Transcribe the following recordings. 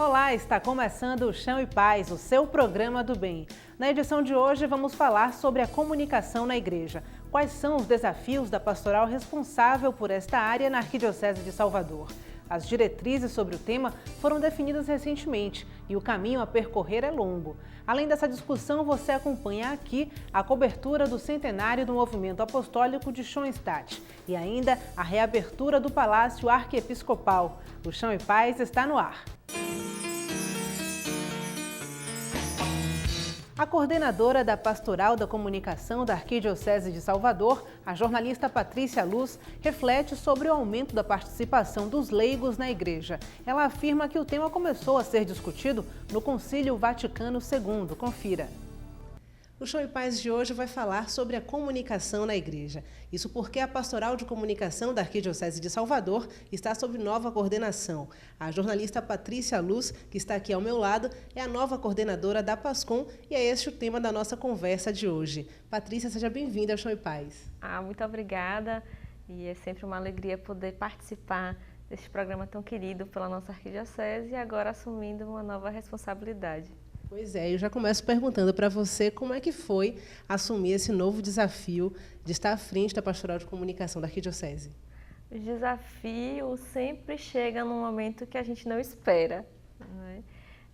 Olá, está começando o Chão e Paz, o seu programa do bem. Na edição de hoje vamos falar sobre a comunicação na igreja. Quais são os desafios da pastoral responsável por esta área na Arquidiocese de Salvador? As diretrizes sobre o tema foram definidas recentemente e o caminho a percorrer é longo. Além dessa discussão, você acompanha aqui a cobertura do centenário do Movimento Apostólico de Schoenstatt e ainda a reabertura do Palácio Arquiepiscopal. O Chão e Paz está no ar. A coordenadora da Pastoral da Comunicação da Arquidiocese de Salvador, a jornalista Patrícia Luz, reflete sobre o aumento da participação dos leigos na igreja. Ela afirma que o tema começou a ser discutido no Concílio Vaticano II. Confira. O Chão e Paz de hoje vai falar sobre a comunicação na igreja. Isso porque a Pastoral de Comunicação da Arquidiocese de Salvador está sob nova coordenação. A jornalista Patrícia Luz, que está aqui ao meu lado, é a nova coordenadora da PASCOM e é este o tema da nossa conversa de hoje. Patrícia, seja bem-vinda ao Chão e Paz. Muito obrigada e é sempre uma alegria poder participar deste programa tão querido pela nossa Arquidiocese e agora assumindo uma nova responsabilidade. Pois é, eu já começo perguntando para você como é que foi assumir esse novo desafio de estar à frente da Pastoral de Comunicação da Arquidiocese. O desafio sempre chega num momento que a gente não espera, né?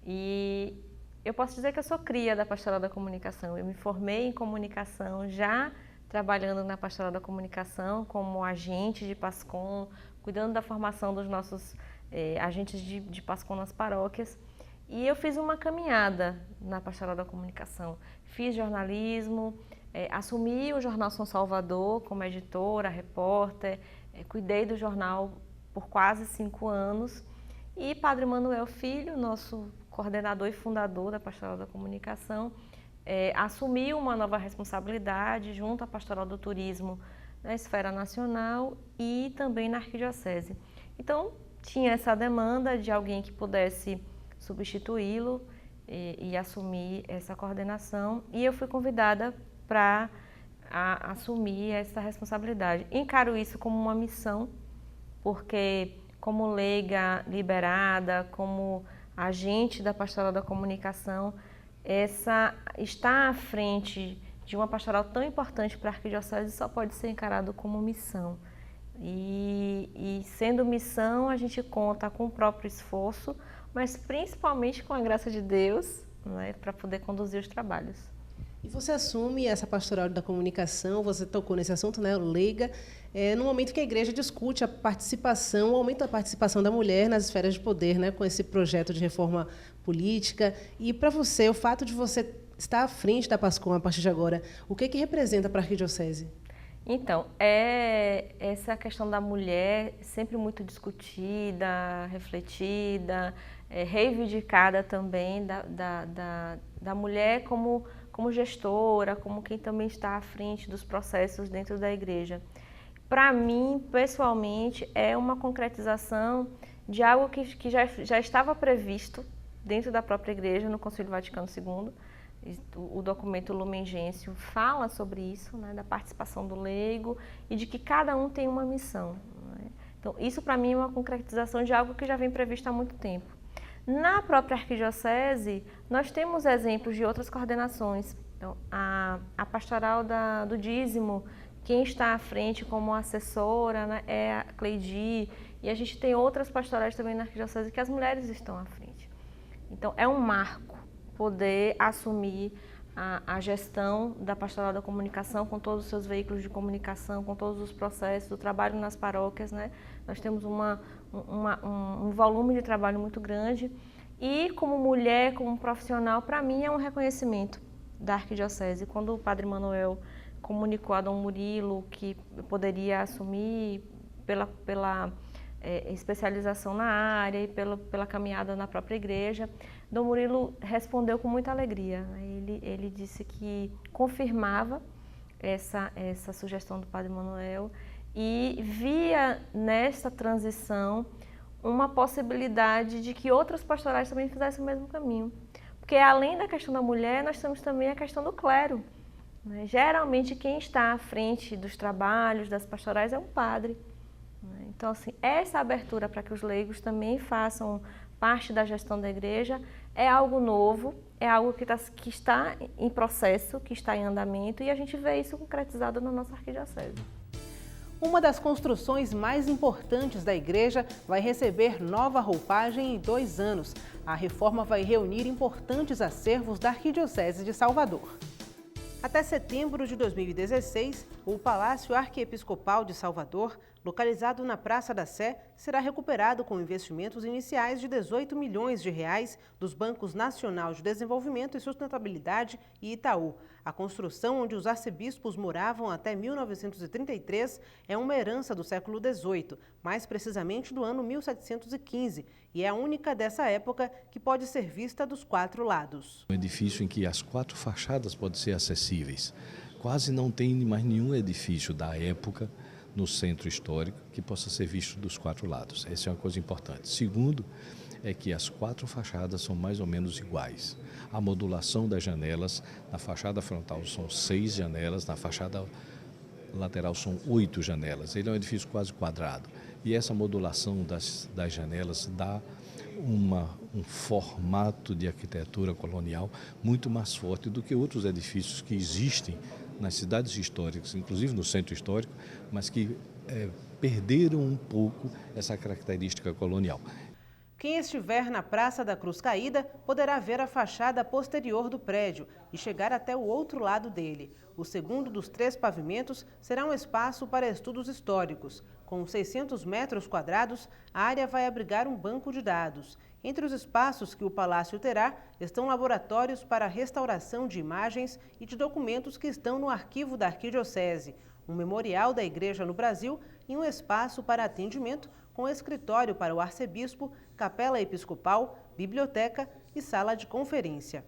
E eu posso dizer que eu sou cria da Pastoral da Comunicação. Eu me formei em comunicação já trabalhando na Pastoral da Comunicação como agente de PASCOM, cuidando da formação dos nossos agentes de PASCOM nas paróquias. E eu fiz uma caminhada na Pastoral da Comunicação. Fiz jornalismo, assumi o Jornal São Salvador como editora, repórter, cuidei do jornal por quase 5 anos. E Padre Manuel Filho, nosso coordenador e fundador da Pastoral da Comunicação, assumiu uma nova responsabilidade junto à Pastoral do Turismo na esfera nacional e também na Arquidiocese. Então, tinha essa demanda de alguém que pudesse substituí-lo e assumir essa coordenação e eu fui convidada para assumir essa responsabilidade. Encaro isso como uma missão, porque como leiga liberada, como agente da Pastoral da Comunicação, estar à frente de uma pastoral tão importante para a Arquidiocese só pode ser encarado como missão. E sendo missão, a gente conta com o próprio esforço, mas principalmente com a graça de Deus, né, para poder conduzir os trabalhos. E você assume essa pastoral da comunicação, você tocou nesse assunto, né, leiga, no momento que a igreja discute a participação, o aumento da participação da mulher nas esferas de poder, né, com esse projeto de reforma política. E para você, o fato de você estar à frente da PASCOM a partir de agora, o que representa para a Arquidiocese? Então, essa questão da mulher sempre muito discutida, refletida, reivindicada também da mulher como gestora, como quem também está à frente dos processos dentro da igreja. Para mim, pessoalmente, é uma concretização de algo que já estava previsto dentro da própria igreja no Concílio Vaticano II. O documento Lumen Gentium fala sobre isso, né, da participação do leigo e de que cada um tem uma missão, né? Então, isso para mim é uma concretização de algo que já vem previsto há muito tempo. Na própria Arquidiocese, nós temos exemplos de outras coordenações. Então, a pastoral do dízimo, quem está à frente como assessora, né, é a Cleidi, e a gente tem outras pastorais também na Arquidiocese que as mulheres estão à frente. Então, é um marco poder assumir a gestão da Pastoral da Comunicação com todos os seus veículos de comunicação, com todos os processos, do trabalho nas paróquias, né? Nós temos um volume de trabalho muito grande e como mulher, como profissional, para mim é um reconhecimento da Arquidiocese. Quando o Padre Manuel comunicou a Dom Murilo que poderia assumir pela especialização na área e pela caminhada na própria igreja, Dom Murilo respondeu com muita alegria. Ele disse que confirmava essa sugestão do Padre Manuel e via nessa transição uma possibilidade de que outras pastorais também fizessem o mesmo caminho. Porque além da questão da mulher, nós temos também a questão do clero, né? Geralmente quem está à frente dos trabalhos, das pastorais, é um padre. Então, assim, essa abertura para que os leigos também façam parte da gestão da igreja, é algo novo, é algo que está em processo, que está em andamento, e a gente vê isso concretizado na nossa arquidiocese. Uma das construções mais importantes da igreja vai receber nova roupagem em 2 anos. A reforma vai reunir importantes acervos da Arquidiocese de Salvador. Até setembro de 2016, o Palácio Arquiepiscopal de Salvador, localizado na Praça da Sé, será recuperado com investimentos iniciais de 18 milhões de reais dos Bancos Nacional de Desenvolvimento e Sustentabilidade e Itaú. A construção, onde os arcebispos moravam até 1933, é uma herança do século XVIII, mais precisamente do ano 1715, e é a única dessa época que pode ser vista dos 4 lados. Um edifício em que as 4 fachadas podem ser acessíveis. Quase não tem mais nenhum edifício da época no centro histórico que possa ser visto dos 4 lados. Essa é uma coisa importante. Segundo, é que as 4 fachadas são mais ou menos iguais. A modulação das janelas, na fachada frontal são 6 janelas, na fachada lateral são 8 janelas. Ele é um edifício quase quadrado. E essa modulação das janelas dá um formato de arquitetura colonial muito mais forte do que outros edifícios que existem nas cidades históricas, inclusive no centro histórico, mas que perderam um pouco essa característica colonial. Quem estiver na Praça da Cruz Caída poderá ver a fachada posterior do prédio e chegar até o outro lado dele. O segundo dos 3 pavimentos será um espaço para estudos históricos. Com 600 metros quadrados, a área vai abrigar um banco de dados. Entre os espaços que o palácio terá estão laboratórios para restauração de imagens e de documentos que estão no arquivo da Arquidiocese, um memorial da Igreja no Brasil e um espaço para atendimento com escritório para o arcebispo, capela episcopal, biblioteca e sala de conferência.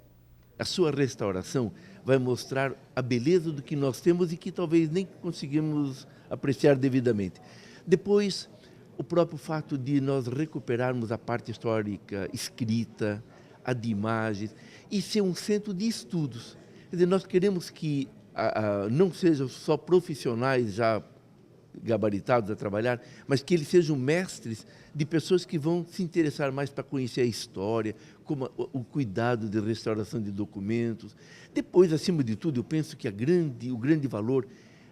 A sua restauração vai mostrar a beleza do que nós temos e que talvez nem conseguimos apreciar devidamente. Depois, o próprio fato de nós recuperarmos a parte histórica escrita, a de imagens, e ser um centro de estudos. Quer dizer, nós queremos que não sejam só profissionais já gabaritados a trabalhar, mas que eles sejam mestres de pessoas que vão se interessar mais para conhecer a história, como o cuidado de restauração de documentos. Depois, acima de tudo, eu penso que o grande valor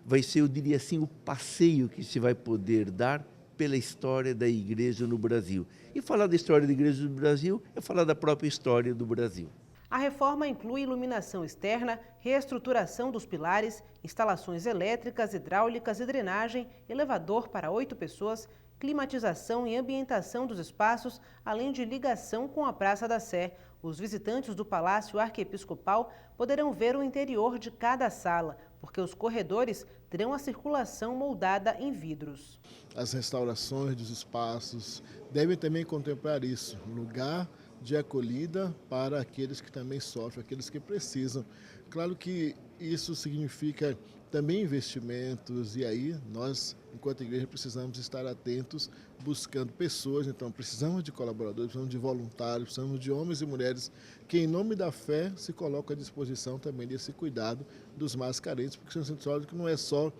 vai ser, eu diria assim, o passeio que se vai poder dar pela história da Igreja no Brasil. E falar da história da Igreja no Brasil é falar da própria história do Brasil. A reforma inclui iluminação externa, reestruturação dos pilares, instalações elétricas, hidráulicas e drenagem, elevador para 8 pessoas, climatização e ambientação dos espaços, além de ligação com a Praça da Sé. Os visitantes do Palácio Arquiepiscopal poderão ver o interior de cada sala, porque os corredores terão a circulação moldada em vidros. As restaurações dos espaços devem também contemplar isso, lugar de acolhida para aqueles que também sofrem, aqueles que precisam. Claro que isso significa também investimentos, e aí nós, enquanto igreja, precisamos estar atentos, buscando pessoas. Então precisamos de colaboradores, precisamos de voluntários, precisamos de homens e mulheres que, em nome da fé, se colocam à disposição também desse cuidado dos mais carentes, porque que não é só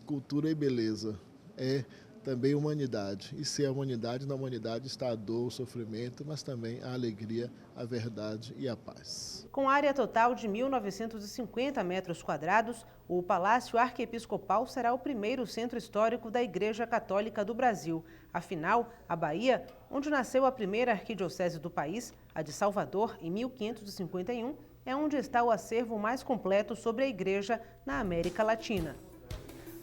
cultura e beleza, é também humanidade. E se é humanidade, na humanidade está a dor, o sofrimento, mas também a alegria, a verdade e a paz. Com área total de 1.950 metros quadrados, o Palácio Arquiepiscopal será o primeiro centro histórico da Igreja Católica do Brasil. Afinal, a Bahia, onde nasceu a primeira arquidiocese do país, a de Salvador, em 1551, é onde está o acervo mais completo sobre a Igreja na América Latina.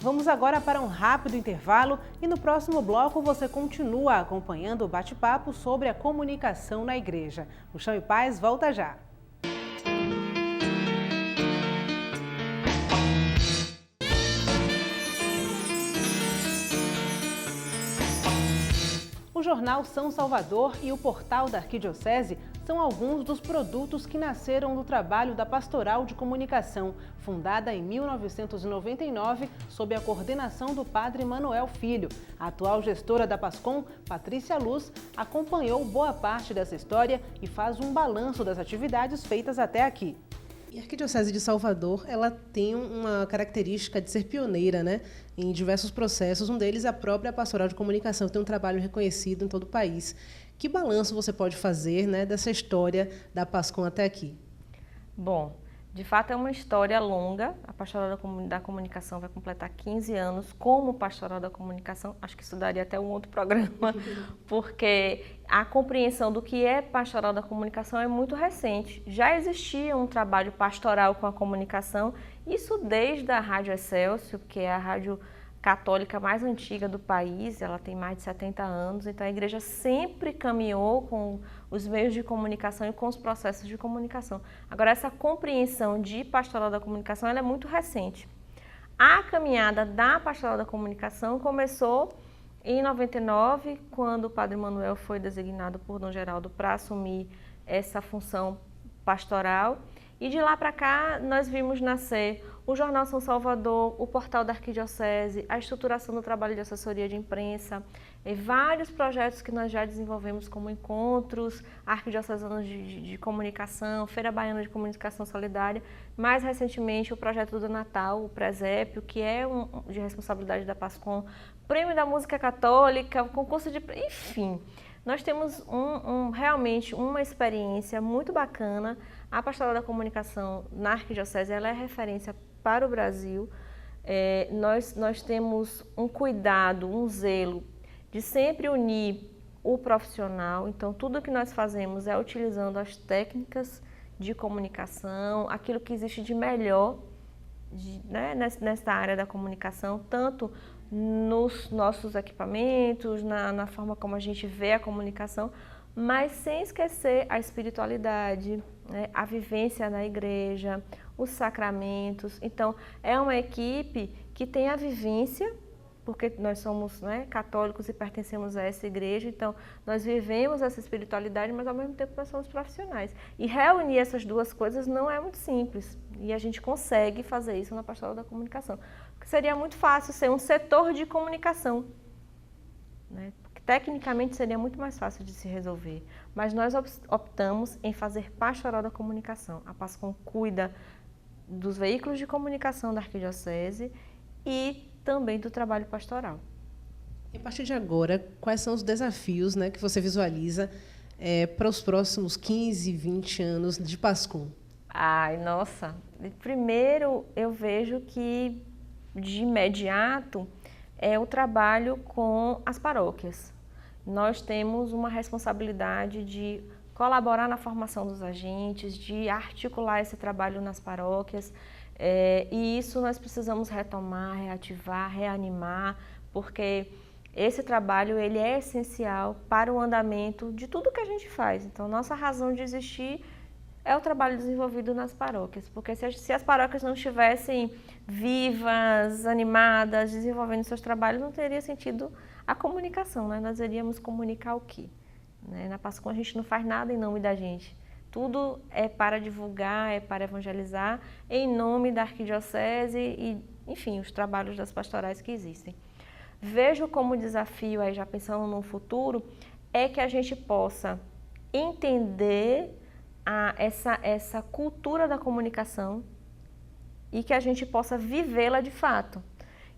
Vamos agora para um rápido intervalo e no próximo bloco você continua acompanhando o bate-papo sobre a comunicação na igreja. O Chão e Paz volta já. O jornal São Salvador e o portal da Arquidiocese são alguns dos produtos que nasceram do trabalho da Pastoral de Comunicação, fundada em 1999 sob a coordenação do padre Manuel Filho. A atual gestora da Pascom, Patrícia Luz, acompanhou boa parte dessa história e faz um balanço das atividades feitas até aqui. E a Arquidiocese de Salvador, ela tem uma característica de ser pioneira, né, em diversos processos. Um deles é a própria Pastoral de Comunicação, que tem um trabalho reconhecido em todo o país. Que balanço você pode fazer, né, dessa história da PASCOM até aqui? Bom, de fato é uma história longa. A Pastoral da Comunicação vai completar 15 anos como Pastoral da Comunicação. Acho que isso daria até um outro programa, porque a compreensão do que é Pastoral da Comunicação é muito recente. Já existia um trabalho pastoral com a comunicação, isso desde a Rádio Excelsior, que é a rádio católica mais antiga do país, ela tem mais de 70 anos, então a igreja sempre caminhou com os meios de comunicação e com os processos de comunicação. Agora, essa compreensão de pastoral da comunicação ela é muito recente. A caminhada da pastoral da comunicação começou em 99, quando o Padre Manuel foi designado por Dom Geraldo para assumir essa função pastoral. E de lá para cá, nós vimos nascer o Jornal São Salvador, o portal da Arquidiocese, a estruturação do trabalho de assessoria de imprensa, e vários projetos que nós já desenvolvemos, como encontros arquidiocesanos de comunicação, Feira Baiana de Comunicação Solidária, mais recentemente o projeto do Natal, o Presépio, que é de responsabilidade da PASCOM, Prêmio da Música Católica, concurso de... Enfim, nós temos realmente uma experiência muito bacana. A Pastoral da Comunicação na Arquidiocese ela é referência para o Brasil. Nós temos um cuidado, um zelo de sempre unir o profissional. Então, tudo que nós fazemos é utilizando as técnicas de comunicação, aquilo que existe de melhor né, nessa área da comunicação, tanto nos nossos equipamentos, na forma como a gente vê a comunicação, mas sem esquecer a espiritualidade, né, a vivência na igreja, os sacramentos. Então, é uma equipe que tem a vivência, porque nós somos, né, católicos e pertencemos a essa igreja, então nós vivemos essa espiritualidade, mas ao mesmo tempo nós somos profissionais. E reunir essas duas coisas não é muito simples, e a gente consegue fazer isso na Pastoral da Comunicação. Porque seria muito fácil ser um setor de comunicação, né? Tecnicamente seria muito mais fácil de se resolver, mas nós optamos em fazer Pastoral da Comunicação. A PASCOM cuida dos veículos de comunicação da Arquidiocese e também do trabalho pastoral. E a partir de agora, quais são os desafios, né, que você visualiza para os próximos 15, 20 anos de PASCOM? Ai, nossa! Primeiro, eu vejo que, de imediato, é o trabalho com as paróquias. Nós temos uma responsabilidade de colaborar na formação dos agentes, de articular esse trabalho nas paróquias, e isso nós precisamos retomar, reativar, reanimar, porque esse trabalho ele é essencial para o andamento de tudo que a gente faz. Então, nossa razão de existir é o trabalho desenvolvido nas paróquias, porque se as paróquias não estivessem vivas, animadas, desenvolvendo seus trabalhos, não teria sentido a comunicação, né? Nós iríamos comunicar o quê? Né? Na PASCOM a gente não faz nada em nome da gente. Tudo é para divulgar, é para evangelizar, em nome da Arquidiocese e, enfim, os trabalhos das pastorais que existem. Vejo como desafio, aí já pensando no futuro, é que a gente possa entender essa cultura da comunicação e que a gente possa vivê-la de fato.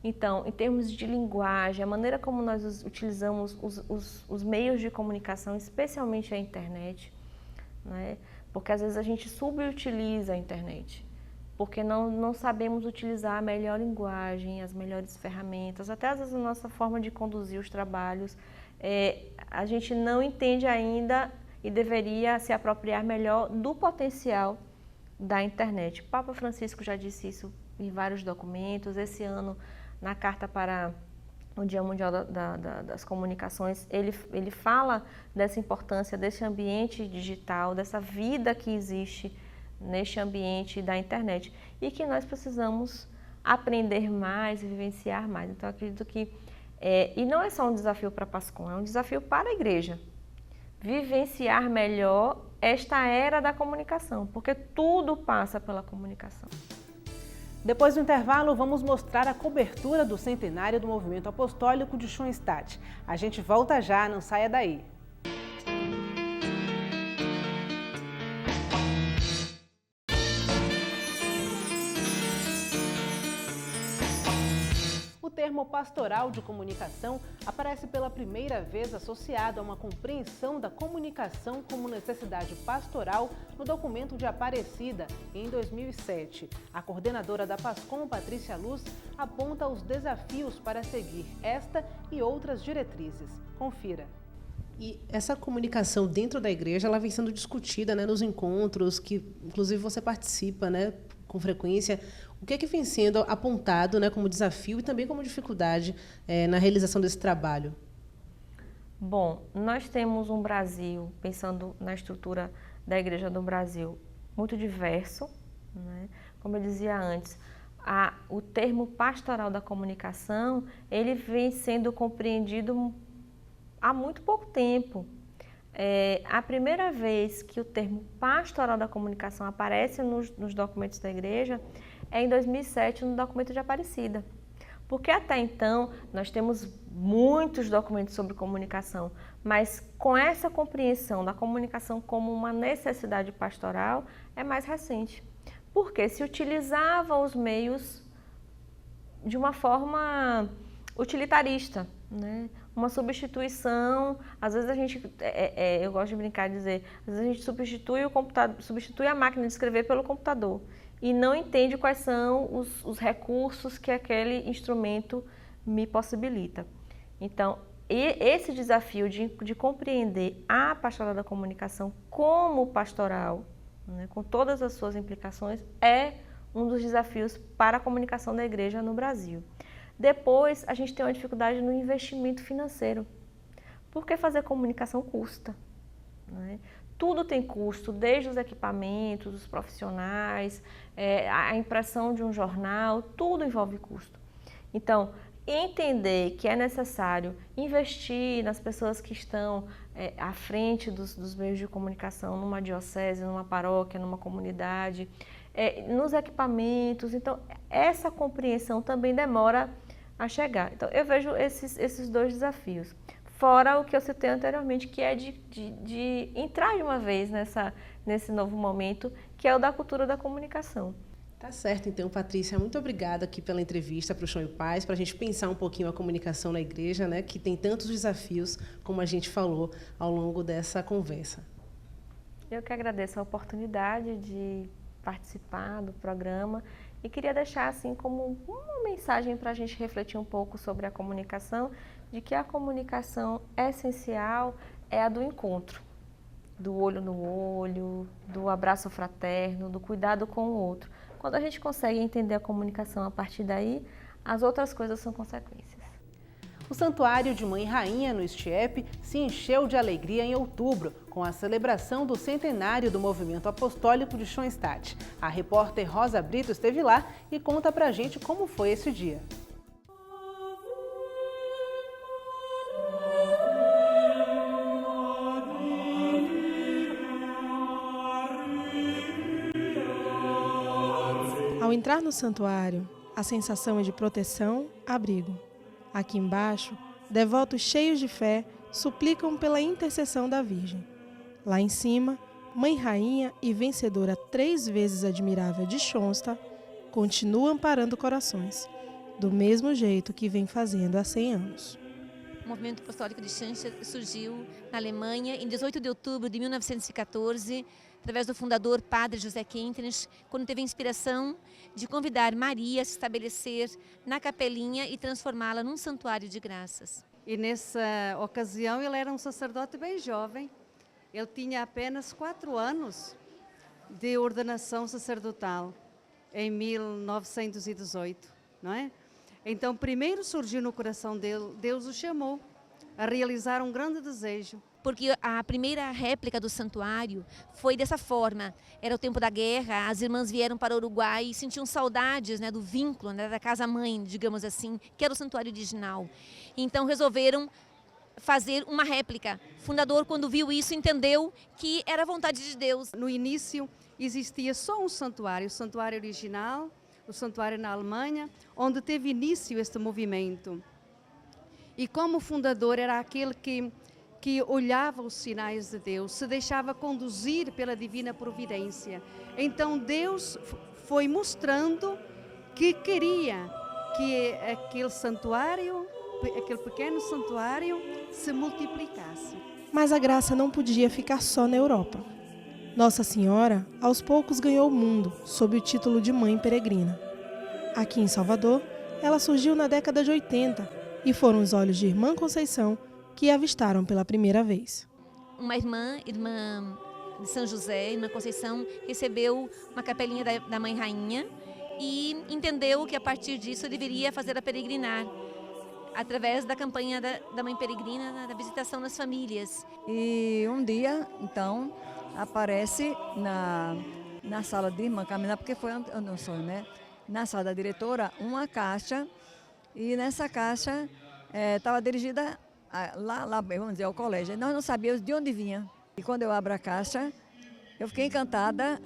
Então, em termos de linguagem, a maneira como nós utilizamos os meios de comunicação, especialmente a internet, né? Porque às vezes a gente subutiliza a internet, porque não sabemos utilizar a melhor linguagem, as melhores ferramentas, até às vezes a nossa forma de conduzir os trabalhos, a gente não entende ainda e deveria se apropriar melhor do potencial da internet. O Papa Francisco já disse isso em vários documentos. Esse ano, na Carta para o Dia Mundial das Comunicações, ele fala dessa importância desse ambiente digital, dessa vida que existe neste ambiente da internet e que nós precisamos aprender mais e vivenciar mais. Então, acredito que, e não é só um desafio para a PASCOM, é um desafio para a igreja. Vivenciar melhor esta era da comunicação, porque tudo passa pela comunicação. Depois do intervalo, vamos mostrar a cobertura do centenário do Movimento Apostólico de Schoenstatt. A gente volta já, não saia daí. O termo pastoral de comunicação aparece pela primeira vez associado a uma compreensão da comunicação como necessidade pastoral no documento de Aparecida, em 2007. A coordenadora da PASCOM, Patrícia Luz, aponta os desafios para seguir esta e outras diretrizes. Confira. E essa comunicação dentro da igreja, ela vem sendo discutida, né, nos encontros, que inclusive você participa, né, com frequência. O que é que vem sendo apontado, né, como desafio e também como dificuldade na realização desse trabalho? Bom, nós temos um Brasil, pensando na estrutura da Igreja do Brasil, muito diverso, né? Como eu dizia antes, o termo pastoral da comunicação, ele vem sendo compreendido há muito pouco tempo. A primeira vez que o termo pastoral da comunicação aparece nos documentos da igreja é em 2007, no documento de Aparecida. Porque até então nós temos muitos documentos sobre comunicação, mas com essa compreensão da comunicação como uma necessidade pastoral é mais recente. Porque se utilizava os meios de uma forma utilitarista, né? Uma substituição, às vezes a gente, eu gosto de brincar e dizer, às vezes a gente substitui o computador, substitui a máquina de escrever pelo computador e não entende quais são os recursos que aquele instrumento me possibilita. Então, esse desafio de compreender a pastoral da comunicação como pastoral, né, com todas as suas implicações, é um dos desafios para a comunicação da igreja no Brasil. Depois, a gente tem uma dificuldade no investimento financeiro, porque fazer comunicação custa, né? Tudo tem custo, desde os equipamentos, os profissionais, a impressão de um jornal, tudo envolve custo. Então, entender que é necessário investir nas pessoas que estão à frente dos meios de comunicação, numa diocese, numa paróquia, numa comunidade, nos equipamentos. Então, essa compreensão também demora a chegar. Então, eu vejo esses dois desafios. Fora o que eu citei anteriormente, que é de entrar de uma vez nesse novo momento, que é o da cultura da comunicação. Tá certo, então, Patrícia, muito obrigada aqui pela entrevista para o Chão em Paz, para a gente pensar um pouquinho a comunicação na igreja, né, que tem tantos desafios, como a gente falou ao longo dessa conversa. Eu que agradeço a oportunidade de participar do programa e queria deixar assim como uma mensagem para a gente refletir um pouco sobre a comunicação, de que a comunicação essencial é a do encontro, do olho no olho, do abraço fraterno, do cuidado com o outro. Quando a gente consegue entender a comunicação a partir daí, as outras coisas são consequências. O Santuário de Mãe Rainha, no Estiepe, se encheu de alegria em outubro, com a celebração do centenário do Movimento Apostólico de Schoenstatt. A repórter Rosa Brito esteve lá e conta pra gente como foi esse dia. Ao entrar no santuário, a sensação é de proteção, abrigo. Aqui embaixo, devotos cheios de fé suplicam pela intercessão da Virgem. Lá em cima, Mãe Rainha e vencedora 3 vezes admirável de Schoenstatt continua amparando corações, do mesmo jeito que vem fazendo há 100 anos. O movimento apostólico de Schoenstatt surgiu na Alemanha em 18 de outubro de 1914, através do fundador Padre José Kentenich, quando teve a inspiração de convidar Maria a se estabelecer na capelinha e transformá-la num santuário de graças. E nessa ocasião ele era um sacerdote bem jovem, ele tinha apenas 4 anos de ordenação sacerdotal, em 1918, não é? Então, primeiro surgiu no coração dele, Deus o chamou a realizar um grande desejo. Porque a primeira réplica do santuário foi dessa forma. Era o tempo da guerra, as irmãs vieram para o Uruguai e sentiam saudades, né, do vínculo, né, da casa-mãe, digamos assim, que era o santuário original. Então resolveram fazer uma réplica. O fundador, quando viu isso, entendeu que era a vontade de Deus. No início existia só um santuário, o santuário original, o santuário na Alemanha, onde teve início este movimento. E como fundador era aquele que olhava os sinais de Deus, se deixava conduzir pela divina providência. Então Deus foi mostrando que queria que aquele santuário, aquele pequeno santuário, se multiplicasse. Mas a graça não podia ficar só na Europa. Nossa Senhora, aos poucos, ganhou o mundo, sob o título de Mãe Peregrina. Aqui em Salvador, ela surgiu na década de 80 e foram os olhos de Irmã Conceição que a avistaram pela primeira vez. Uma irmã de São José, Irmã Conceição, recebeu uma capelinha da Mãe Rainha e entendeu que a partir disso deveria fazer a peregrinar, através da campanha da Mãe Peregrina, da visitação nas famílias. E um dia, então, aparece na sala de Irmã Camila, porque foi o meu sonho, né? Na sala da diretora, uma caixa, e nessa caixa estava dirigida lá, vamos dizer, ao colégio. Nós não sabíamos de onde vinha. E quando eu abro a caixa, eu fiquei encantada,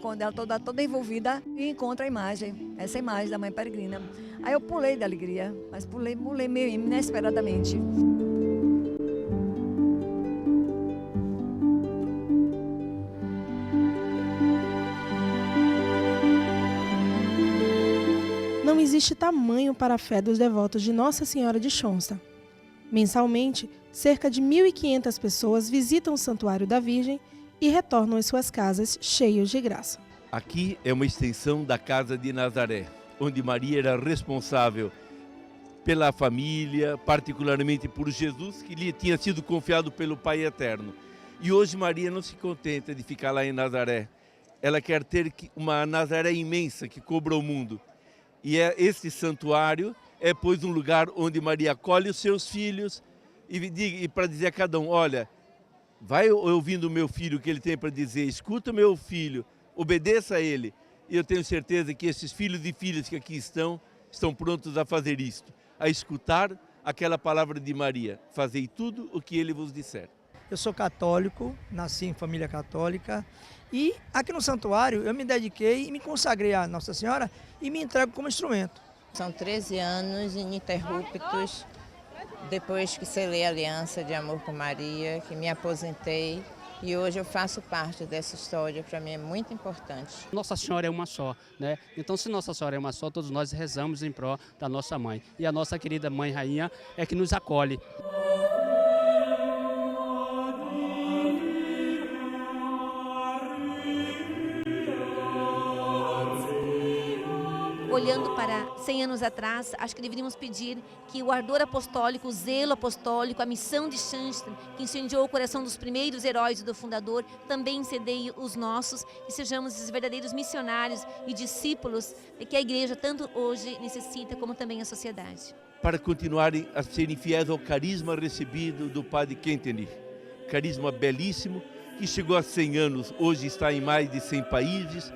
quando ela toda envolvida, e encontro a imagem, essa imagem da Mãe Peregrina. Aí eu pulei de alegria, mas pulei meio inesperadamente. Não existe tamanho para a fé dos devotos de Nossa Senhora de Xonsta. Mensalmente, cerca de 1.500 pessoas visitam o Santuário da Virgem e retornam às suas casas cheios de graça. Aqui é uma extensão da Casa de Nazaré, onde Maria era responsável pela família, particularmente por Jesus, que lhe tinha sido confiado pelo Pai Eterno. E hoje Maria não se contenta de ficar lá em Nazaré. Ela quer ter uma Nazaré imensa que cubra o mundo. E esse santuário pois, um lugar onde Maria acolhe os seus filhos e para dizer a cada um, olha, vai ouvindo o meu filho o que ele tem para dizer, escuta o meu filho, obedeça a ele. E eu tenho certeza que esses filhos e filhas que aqui estão prontos a fazer isto, a escutar aquela palavra de Maria, fazei tudo o que ele vos disser. Eu sou católico, nasci em família católica e aqui no santuário eu me dediquei e me consagrei a Nossa Senhora e me entrego como instrumento. São 13 anos ininterruptos, depois que selei a aliança de amor com Maria, que me aposentei e hoje eu faço parte dessa história, para mim é muito importante. Nossa Senhora é uma só, né? Então se Nossa Senhora é uma só, todos nós rezamos em pró da nossa mãe. E a nossa querida Mãe Rainha é que nos acolhe. Olhando para 100 anos atrás, acho que deveríamos pedir que o ardor apostólico, o zelo apostólico, a missão de Xanxta, que incendiou o coração dos primeiros heróis e do fundador, também incendeie os nossos e sejamos esses verdadeiros missionários e discípulos que a igreja tanto hoje necessita, como também a sociedade. Para continuarem a serem fiéis ao carisma recebido do Padre Kentenich, carisma belíssimo, que chegou a 100 anos, hoje está em mais de 100 países,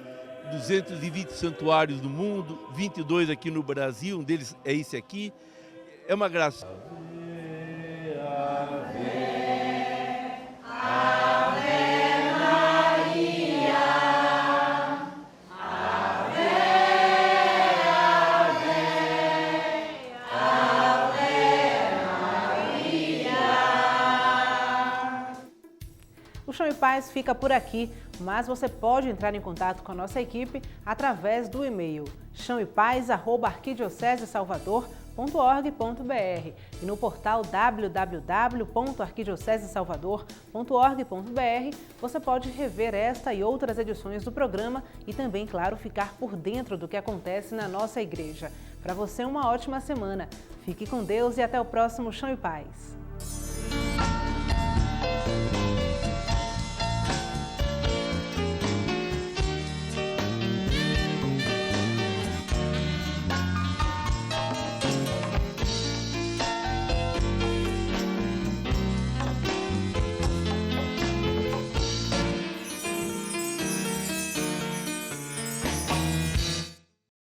220 santuários no mundo, 22 aqui no Brasil, um deles é esse aqui. É uma graça. O Chão e Paz fica por aqui, mas você pode entrar em contato com a nossa equipe através do e-mail chãoepaz@arquidiocesesalvador.org.br e no portal www.arquidiocesesalvador.org.br você pode rever esta e outras edições do programa e também, claro, ficar por dentro do que acontece na nossa igreja. Para você, uma ótima semana. Fique com Deus e até o próximo Chão e Paz.